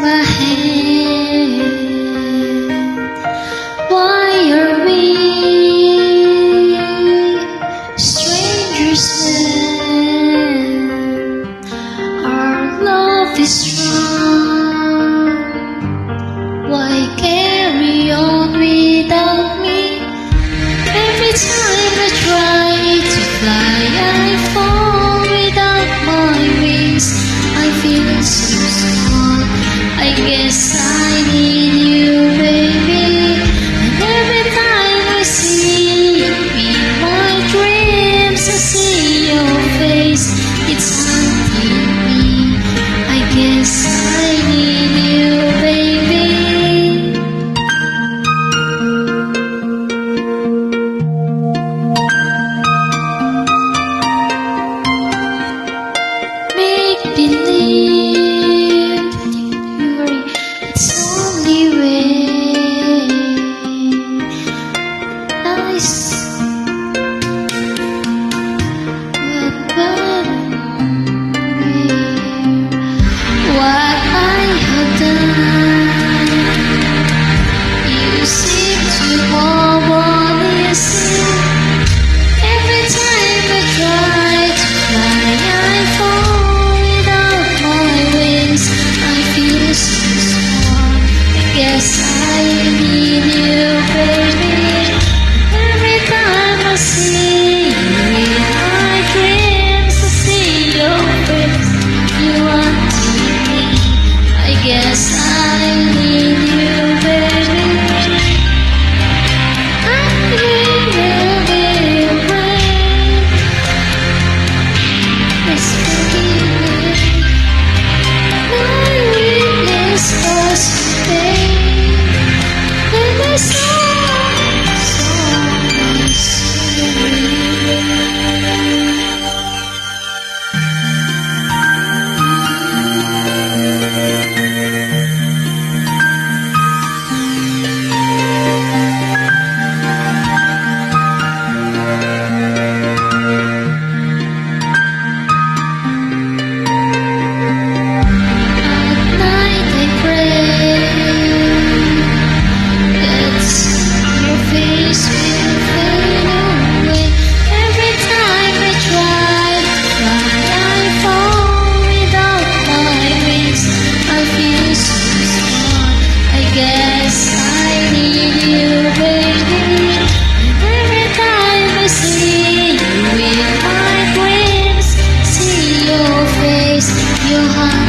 my hand. Why are we strangers when our love is strong? Why carry on without me? Every time I try to fly, I fall without my wings. I feel so small. I guess I need you, baby. And every time I see you in my dreams, I see your face. It's haunting me. I guess I need you, baby. Make believe it's only way. Nice, but what I have done, you seem to listen. Every time I try to fly, I fall without my wings. I feel so small. I guess I need you, baby. Every time I see you in my dreams, I see your face. You want me. I guess I need you, baby. I need you, baby. Yes, baby. My weakness was pain, and I saw my Guess I need you, baby. Every time I see you in my dreams, see your face, your heart.